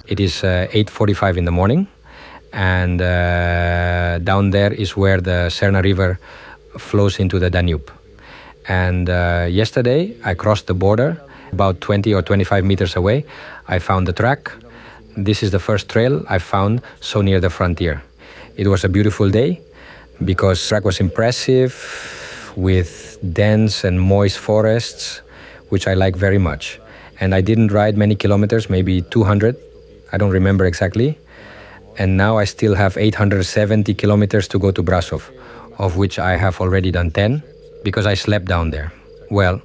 It is 8:45 in the morning, and down there is where the Serna River flows into the Danube. And yesterday I crossed the border about 20 or 25 meters away. I found the track. This is the first trail I found so near the frontier. It was a beautiful day because the track was impressive with dense and moist forests, which I like very much. And I didn't ride many kilometers, maybe 200, I don't remember exactly. And now I still have 870 kilometers to go to Brasov, of which I have already done 10 because I slept down there. Well,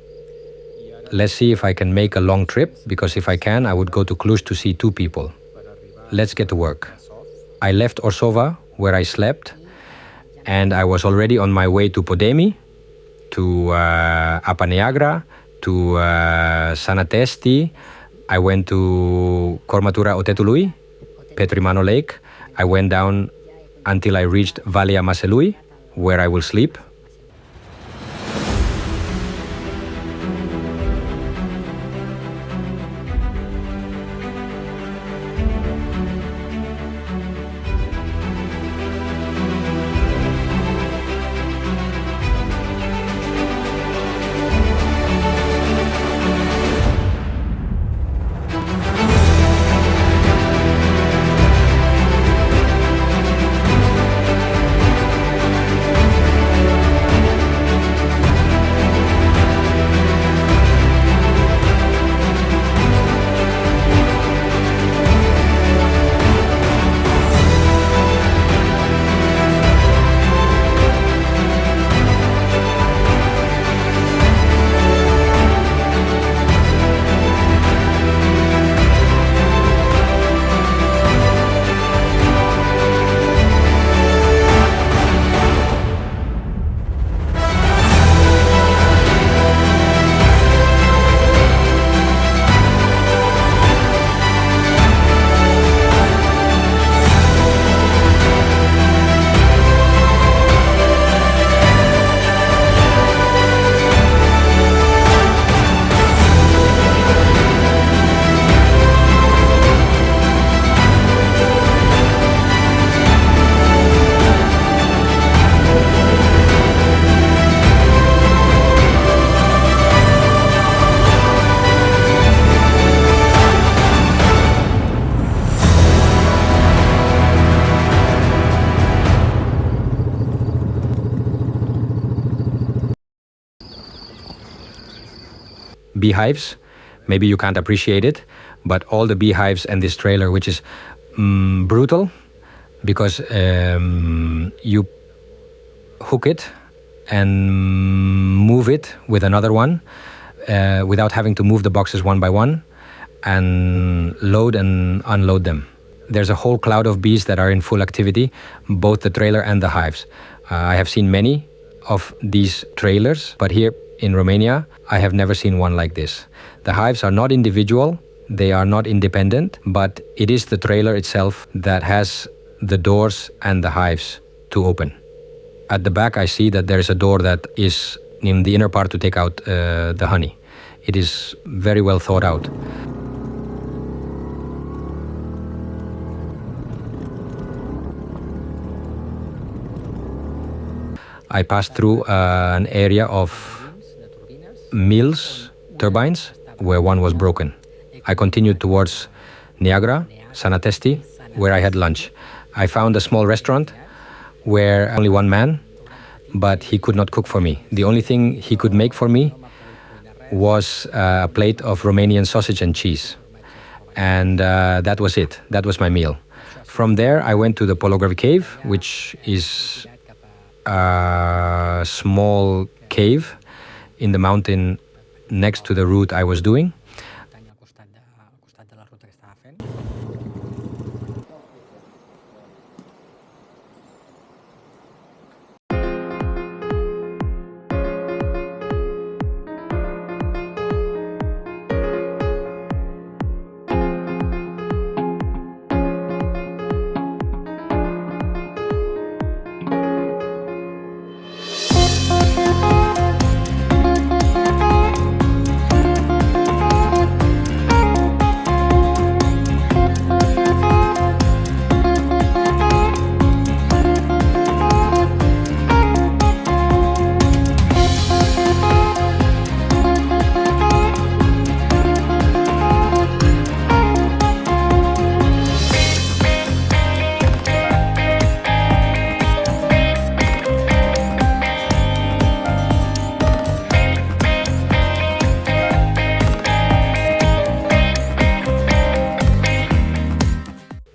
let's see if I can make a long trip, because if I can, I would go to Klush to see 2 people. Let's get to work. I left Orsova, where I slept, and I was already on my way to Podemi, to Apa Neagra, to Sanatesti. I went to Cormatura Otetului, Petrimano Lake. I went down until I reached Valea Maselui, where I will sleep. Beehives. Maybe you can't appreciate it, but all the beehives and this trailer, which is brutal, because you hook it and move it with another one without having to move the boxes one by one and load and unload them. There's a whole cloud of bees that are in full activity, both the trailer and the hives. I have seen many of these trailers, but here in Romania, I have never seen one like this. The hives are not individual, they are not independent, but it is the trailer itself that has the doors and the hives to open. At the back, I see that there is a door that is in the inner part to take out the honey. It is very well thought out. I passed through an area of mills, turbines, where one was broken. I continued towards Niagara, Sanatesti, where I had lunch. I found a small restaurant where only one man, but he could not cook for me. The only thing he could make for me was a plate of Romanian sausage and cheese. And that was it. That was my meal. From there, I went to the Polovragio cave, which is a small cave in the mountain next to the route I was doing.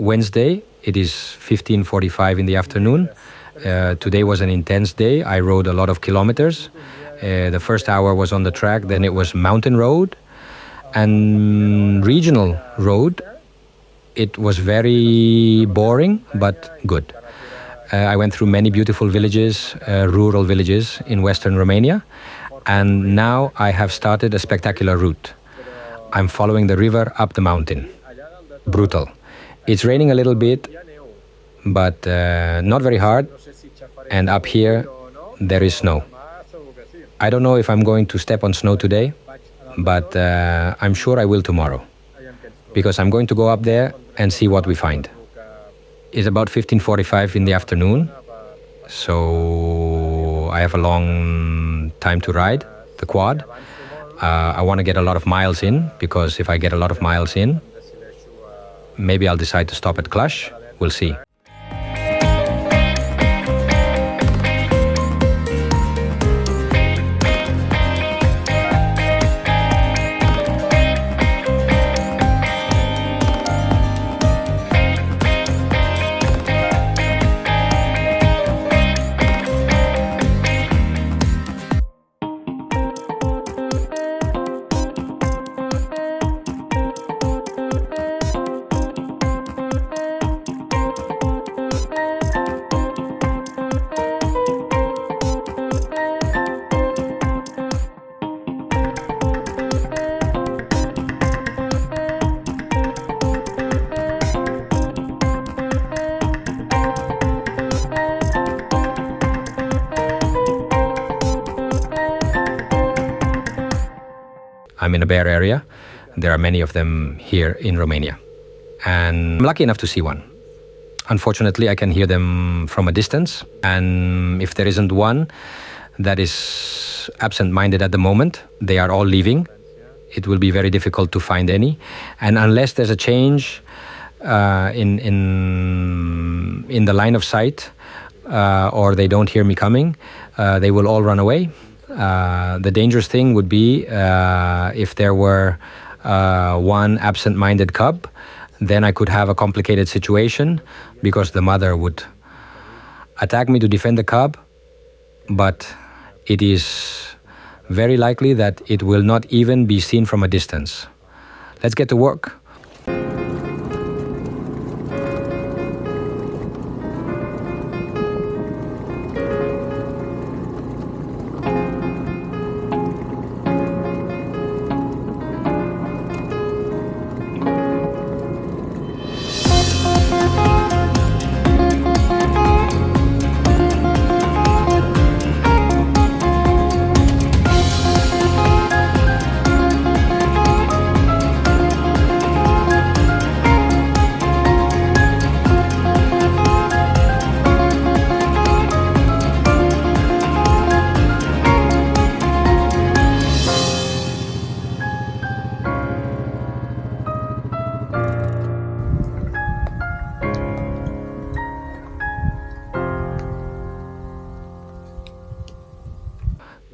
Wednesday. It is 15:45 in the afternoon. Today was an intense day. I rode a lot of kilometers. The first hour was on the track, then it was mountain road and regional road. It was very boring, but good. I went through many beautiful villages, rural villages in western Romania, and now I have started a spectacular route. I'm following the river up the mountain. Brutal. It's raining a little bit, but not very hard, and up here there is snow. I don't know if I'm going to step on snow today, but I'm sure I will tomorrow, because I'm going to go up there and see what we find. It's about 15:45 in the afternoon, so I have a long time to ride the quad. I want to get a lot of miles in, because if I get a lot of miles in, maybe I'll decide to stop at Klush. We'll see. I'm in a bear area. There are many of them here in Romania. And I'm lucky enough to see one. Unfortunately, I can hear them from a distance. And if there isn't one that is absent-minded at the moment, they are all leaving. It will be very difficult to find any. And unless there's a change in the line of sight, or they don't hear me coming, they will all run away. The dangerous thing would be if there were one absent-minded cub, then I could have a complicated situation, because the mother would attack me to defend the cub, but it is very likely that it will not even be seen from a distance. Let's get to work.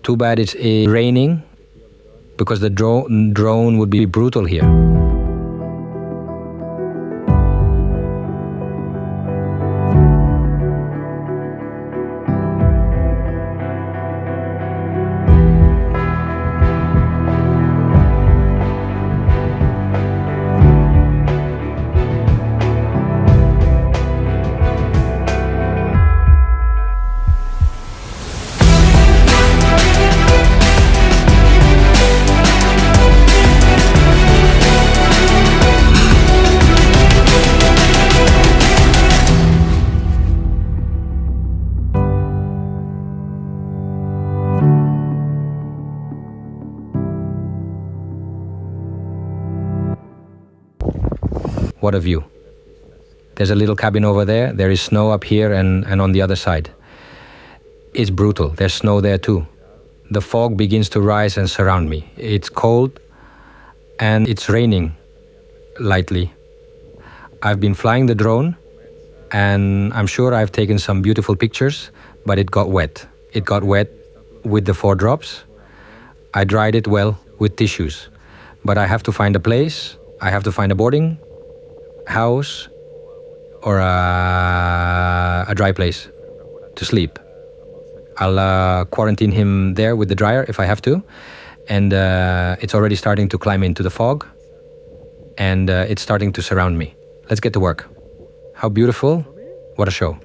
Too bad it's raining, because the drone would be brutal here. What a view. There's a little cabin over there. There is snow up here and on the other side. It's brutal. There's snow there too. The fog begins to rise and surround me. It's cold and it's raining lightly. I've been flying the drone and I'm sure I've taken some beautiful pictures, but it got wet. It got wet with the 4 drops. I dried it well with tissues, but I have to find a place. I have to find a boarding house or a dry place to sleep. I'll quarantine him there with the dryer if I have to. And it's already starting to climb into the fog, and it's starting to surround me. Let's get to work. How beautiful. What a show.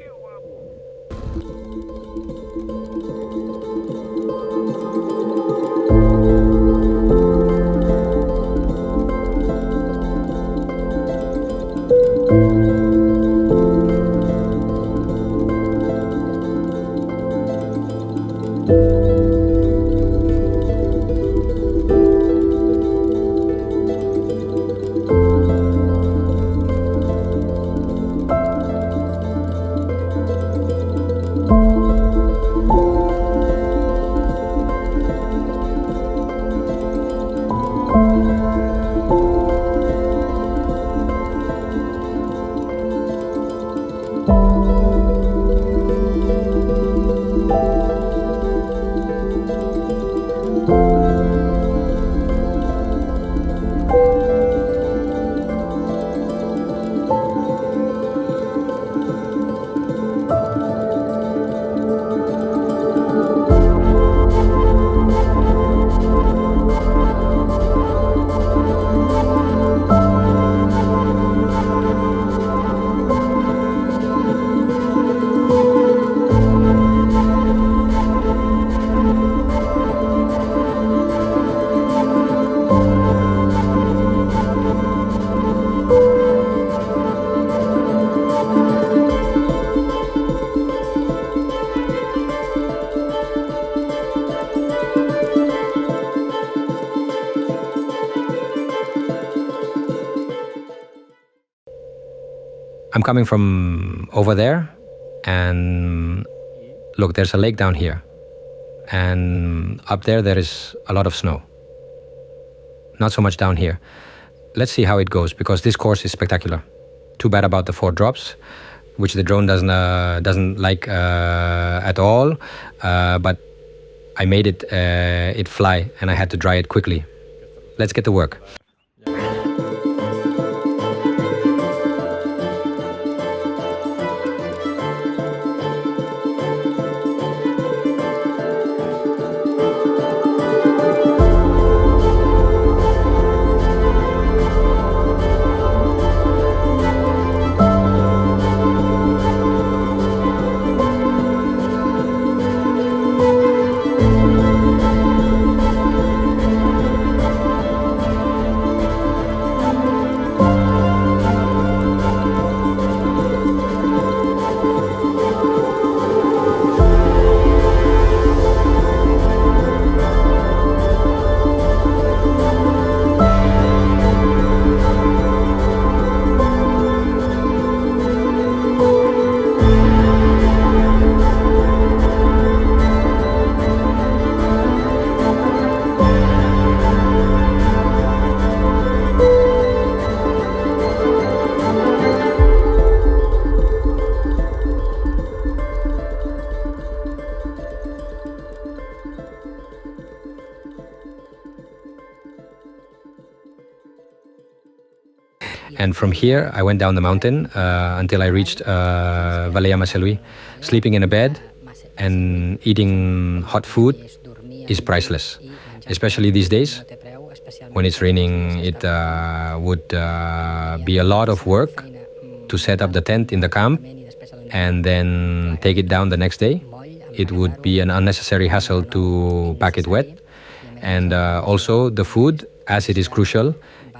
I'm coming from over there, and look, there's a lake down here, and up there is a lot of snow. Not so much down here. Let's see how it goes, because this course is spectacular. Too bad about the 4 drops, which the drone doesn't like at all, but I made it fly, and I had to dry it quickly. Let's get to work. And from here, I went down the mountain until I reached Valea Maselui. Sleeping in a bed and eating hot food is priceless, especially these days. When it's raining, it would be a lot of work to set up the tent in the camp and then take it down the next day. It would be an unnecessary hassle to pack it wet. And also the food, as it is crucial,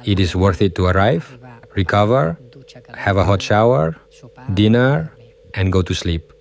it is worth it to arrive, recover, have a hot shower, dinner, and go to sleep.